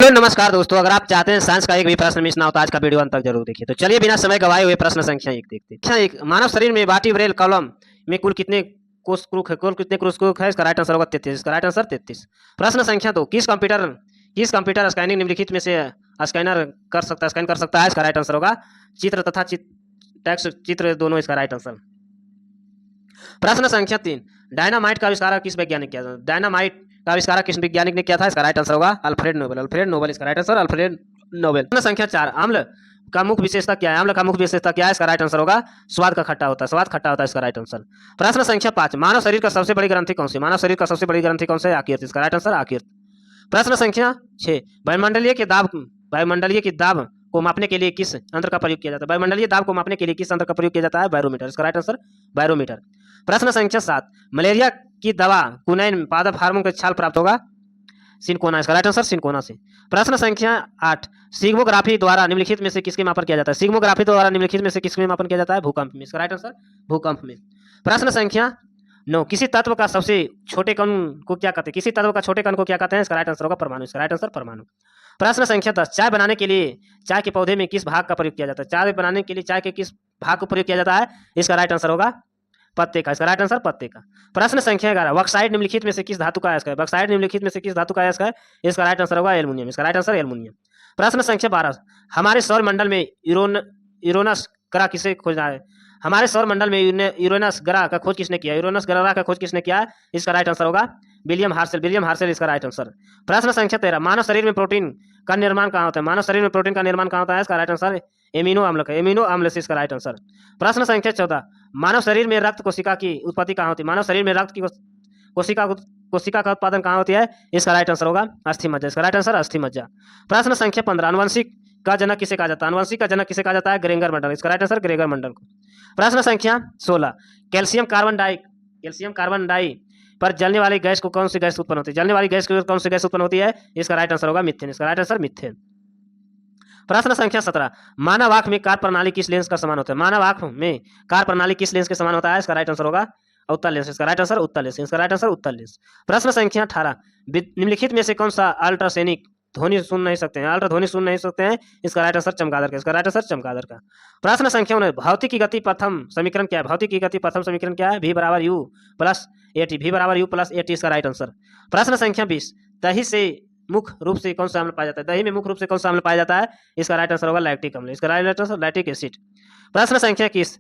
Hello नमस्कार दोस्तों, अगर आप चाहते हैं साइंस का एक भी प्रश्न मिस ना हो तो आज का वीडियो अंत तक जरूर देखिए। तो चलिए बिना समय गवाए हुए प्रश्न संख्या एक देखते हैं। अच्छा, एक मानव शरीर में वर्टिब्रल कॉलम में कुल कितने कोशिकाओं है? इसका राइट आंसर होगा 33। इसका राइट आंसर 33। प्रश्न संख्या 2, किस कंप्यूटर स्कैनिंग निम्नलिखित में से स्कैन कर सकता है? इसका राइट आंसर होगा चित्र तथा टेक्स्ट चित्र दोनों इसका राइट आंसर। प्रश्न संख्या 3, डायनामाइट का आविष्कार किस वैज्ञानिक किया था? डायनामाइट का आविष्कार किस वैज्ञानिक ने किया था? इसका राइट आंसर होगा अल्फ्रेड नोबेल। अल्फ्रेड नोबेल इसका राइट आंसर, अल्फ्रेड नोबेल। प्रश्न संख्या 4, अम्ल का मुख्य विशेषता क्या है? अम्ल का मुख्य विशेषता क्या है? इसका राइट आंसर होगा स्वाद का खट्टा होता है। स्वाद खट्टा होता है इसका राइट आंसर। प्रश्न संख्या 5, मानव शरीर का सबसे बड़ी ग्रंथि कौन सी? मानव शरीर का सबसे बड़ी ग्रंथि कौन सी है? आकीर्त। इसका राइट आंसर आकीर्त। प्रश्न संख्या 6, वायुमंडलीय की दाब को मापने के लिए किस यंत्र का प्रयोग किया जाता है? वायुमंडलीय दाब को मापने के लिए किस यंत्र का प्रयोग किया जाता है? बैरोमीटर। इसका राइट आंसर बैरोमीटर। प्रश्न संख्या 7, मलेरिया की दवा कुनैन पादप हार्मोन का छाल प्राप्त होगा? सिनकोना। इसका राइट आंसर सिनकोना से। प्रश्न संख्या 8, सिग्मोग्राफी द्वारा निम्नलिखित में से किसके मापन किया जाता है? सिग्मोग्राफी द्वारा निम्नलिखित में से किसमें मापन किया जाता है? भूकंप में। इसका राइट आंसर भूकंप में। प्रश्न संख्या 9, किसी तत्व का सबसे छोटे कण को क्या कहते हैं? किसी तत्व का छोटे कण को क्या कहते हैं? इसका राइट आंसर होगा परमाणु। इसका राइट आंसर परमाणु। प्रश्न संख्या 10, चाय बनाने के लिए चाय के पौधे में किस भाग का प्रयोग किया जाता है? चाय बनाने के लिए चाय के किस भाग को प्रयोग किया जाता है? इसका राइट आंसर होगा पत्ते का। इसका राइट आंसर पत्ते का। प्रश्न संख्या 11, बॉक्साइट निम्नलिखित में से किस धातु का अयस्क है? बॉक्साइट निम्नलिखित में से किस धातु का अयस्क है? इसका राइट आंसर होगा एल्युमिनियम। इसका राइट आंसर एल्युमिनियम। प्रश्न संख्या 12, हमारे सौर मंडल में यूरेनस ग्रह किसे खोजना है? हमारे सौर मंडल में यूरेनस ग्रह का खोज किसने किया? यूरेनस ग्रह का खोज किसने किया? इसका राइट आंसर होगा विलियम हार्शेल। विलियम हार्शेल इसका राइट आंसर। प्रश्न संख्या 13, मानव शरीर में प्रोटीन का निर्माण कहाँ होता है? मानव शरीर में प्रोटीन का निर्माण कहाँ होता है? इसका राइट आंसर एमिनो अम्ल का। एमिनो अम्ल से इसका राइट आंसर। प्रश्न संख्या 14, मानव शरीर में रक्त कोशिका की उत्पत्ति कहाँ होती है? मानव शरीर में रक्त की कोशिका का उत्पादन कहाँ होती है? इसका राइट आंसर होगा अस्थि मज्जा। इसका राइट आंसर अस्थि मज्जा। प्रश्न संख्या 15, अनुवंशिक का जनक किसे कहा जाता है? अनुवंशिक का जनक किसे कहा जाता है? ग्रेगर मंडल। इसका राइट आंसर ग्रेगर मंडल को। प्रश्न संख्या 16, कैल्शियम कार्बन डाई पर जलने वाली गैस को कौन सी गैस उत्पन्न होती है? जलने वाली गैस को कौन सी गैस उत्पन्न होती है? इसका राइट आंसर होगा मीथेन। इसका राइट आंसर मीथेन। प्रश्न संख्या 17, मानव आंख में कार प्रणाली किस लेंस का समान होता है? मानव आंख में कार प्रणाली किस लेंस के समान होता है? इसका राइट आंसर होगा उत्तल लेंस। इसका राइट आंसर उत्तल लेंस। इसका राइट आंसर उत्तल लेंस। प्रश्न संख्या 18, निम्नलिखित में से कौन सा अल्ट्रासोनिक ध्वनि सुन नहीं सकते हैं? अल्ट्रा ध्वनि सुन नहीं सकते हैं। इसका राइट आंसर चमगादड़ का। इसका राइट आंसर चमगादड़ का। प्रश्न संख्या 19, भौतिक की गति प्रथम समीकरण क्या है? भौतिक की गति प्रथम समीकरण क्या है? V बराबर U प्लस AT। V बराबर U प्लस AT इसका राइट आंसर। प्रश्न संख्या 20, दही से मुख्य रूप से कौन सा अम्ल पाया जाता है? दही में मुख्य रूप से कौन सा अम्ल पाया जाता है? इसका राइट आंसर होगा लैक्टिक अम्ल। इसका राइट आंसर लैक्टिक एसिड। प्रश्न संख्या 21,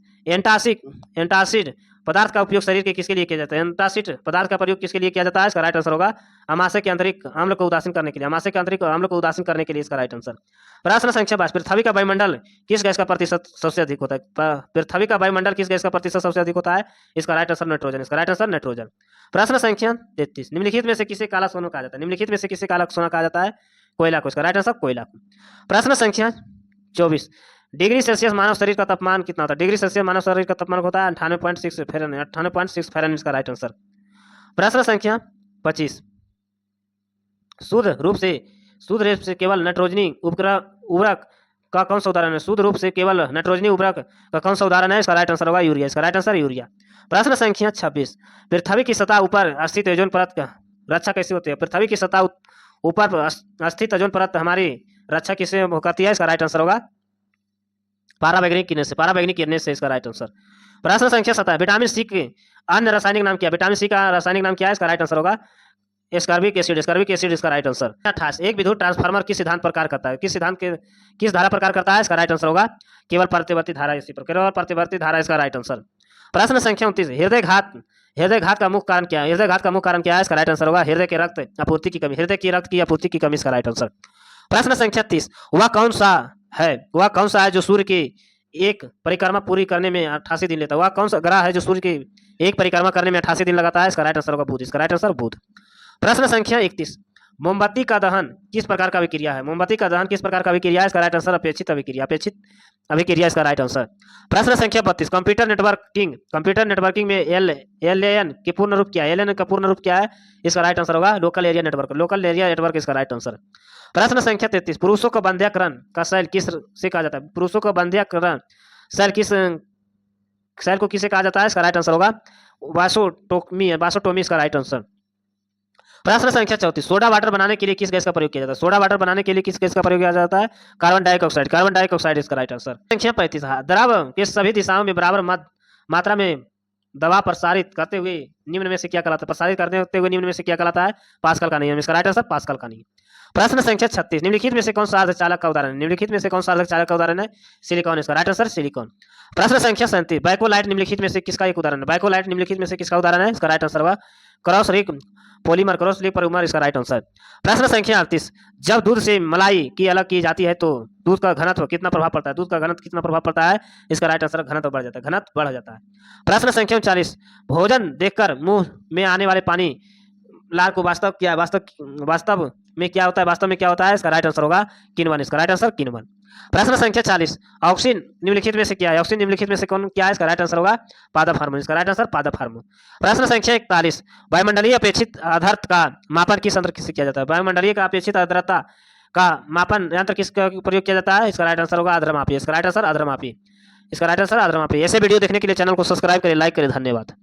एंटासिड पदार्थ का उपयोग शरीर के किसके लिए किया जाता है? एंटासिड पदार्थ का प्रयोग किसके लिए किया जाता है? इसका राइट आंसर होगा अमाशय के आंतरिक अम्ल को उदासीन करने के लिए। अमाशय के आंतरिक अम्ल को उदासीन करने के लिए इसका राइट आंसर। प्रश्न संख्या 22, पृथ्वी का वायुमंडल किस गैस का प्रतिशत सबसे अधिक होता है? पृथ्वी का वायुमंडल किस गैस का प्रतिशत सबसे अधिक होता है? इसका राइट आंसर नाइट्रोजन। इसका राइट आंसर नाइट्रोजन। प्रश्न संख्या 33, निम्नलिखित में से किसे काला सोना कहा जाता है? निम्नलिखित में से किसे काला सोना कहा जाता है? कोयला को। इसका राइट आंसर कोयला को। प्रश्न संख्या 24, डिग्री सेल्सियस मानव शरीर का तापमान कितना होता है? डिग्री सेल्सियस मानव शरीर का तापमान होता है 98.6 फ़ारेनहाइट। 98.6 फ़ारेनहाइट इसका राइट आंसर। प्रश्न संख्या 25, शुद्ध रूप से केवल नाइट्रोजनी उर्वरक का कौन सा उदाहरण है? शुद्ध रूप से केवल नाइट्रोजनी उर्वरक का कौन सा उदाहरण है? इसका राइट आंसर होगा यूरिया। इसका राइट आंसर यूरिया। प्रश्न संख्या 26, पृथ्वी की सतह ऊपर स्थित ओजोन परत का रक्षा कैसे होती है? पृथ्वी की सतह ऊपर स्थित ओजोन परत हमारी रक्षा किससे करती है? इसका राइट आंसर होगा पारावैज्ञानिक किरणें से। पारावैज्ञानिक किरणें से इसका राइट आंसर। प्रश्न संख्या 17, विटामिन सी के अन्य रासायनिक नाम क्या है? विटामिन सी का रासायनिक नाम क्या है? इसका राइट आंसर होगा एस्कॉर्बिक एसिड। एस्कॉर्बिक एसिड इसका राइट आंसर। 28, एक विद्युत ट्रांसफार्मर किस सिद्धांत पर कार्य करता है? किस धारा पर कार्य करता है? इसका राइट आंसर होगा केवल प्रतिवर्ती धारा इसी पर। केवल प्रतिवर्ती धारा इसका राइट आंसर। प्रश्न संख्या 29, हृदय घात का मुख्य कारण क्या है? हृदय घात का मुख्य कारण क्या है? इसका राइट आंसर होगा हृदय के रक्त आपूर्ति की कमी। हृदय की रक्त की आपूर्ति की कमी इसका राइट आंसर। प्रश्न संख्या 30, वह कौन सा है जो सूर्य की एक परिक्रमा पूरी करने में 88 दिन लेता है? वह कौन सा ग्रह है जो सूर्य की एक परिक्रमा करने में 88 दिन लगाता है? इसका राइट आंसर होगा बुध। इसका राइट आंसर बुध। प्रश्न संख्या 31, मोमबत्ती का दहन किस प्रकार का अभिक्रिया है? मोमबत्ती का दहन किस प्रकार का अभिक्रिया है? इसका राइट आंसर अपेक्षित अभिक्रिया इसका राइट आंसर। प्रश्न संख्या 32, कंप्यूटर नेटवर्किंग में LAN की पूर्ण रूप क्या है? LAN का पूर्ण रूप क्या है? इसका राइट आंसर होगा लोकल एरिया नेटवर्क इसका राइट आंसर। प्रश्न संख्या 33, पुरुषों का बंध्याकरण का शैल किस से कहा जाता है? पुरुषों का बंध्याकरण शैल को किसे कहा जाता है? इसका राइट आंसर होगा वासोटोमी इसका राइट आंसर। प्रश्न संख्या 34, सोडा वाटर बनाने के लिए किस गैस का प्रयोग किया जाता है? सोडा वाटर बनाने के लिए किस गैस का प्रयोग किया जाता है? Carbon dioxide. कार्बन डाइऑक्साइड इसका राइट आंसर। संख्या 35, द्रव के सभी दिशाओं में बराबर मात्रा में दबाव प्रसारित करते हुए निम्न में से क्या कहलाता है? प्रसारित करते हुए निम्न में से क्या कहलाता है? पास्कल का नियम। इसका राइट आंसर पास्कल का नियम। प्रश्न संख्या 36, निम्नलिखित में से कौन सा अर्धचालक चालक का उदाहरण है? निम्नलिखित में से कौन सा अर्धचालक चालक का उदाहरण है? सिलिकॉन। इसका राइट आंसर सिलिकॉन। प्रश्न संख्या 37, बैकोलाइट निम्नलिखित में से किसका एक उदाहरण है? बैकोलाइट निम्नलिखित में से किसका उदाहरण है? इसका राइट आंसर होगा cross link polymer. Cross link polymer इसका राइट आंसर। प्रश्न संख्या 38, जब दूध से मलाई की अलग की जाती है तो दूध का घनत्व कितना प्रभाव पड़ता है? दूध का घनत्व कितना प्रभाव पड़ता है? इसका राइट आंसर घनत्व बढ़ जाता है। घनत्व बढ़ जाता है। प्रश्न संख्या 39, भोजन देखकर मुंह में आने वाले पानी लाल को वास्तव में क्या होता है? वास्तव में क्या होता है? इसका राइट आंसर होगा किण्वन। इसका राइट आंसर किण्वन। प्रश्न संख्या 40, ऑक्सीजन निम्नलिखित में से क्या है? ऑक्सीजन निम्नलिखित में से कौन क्या है? इसका राइट आंसर होगा पादप हार्मोन। इसका राइट आंसर पादप हार्मोन। प्रश्न संख्या 41, वायुमंडलीय अपेक्षित आर्द्रता का मापन किस यंत्र से किया जाता है? वायुमंडलीय का अपेक्षित आर्द्रता का मापन यंत्र किसका प्रयोग किया जाता है? इसका राइट आंसर होगा आर्द्रमापी। इसका राइट आंसर आर्द्रमापी। इसका राइट आंसर आर्द्रमापी। ऐसे वीडियो देखने के लिए चैनल को सब्सक्राइब करें, लाइक करें। धन्यवाद।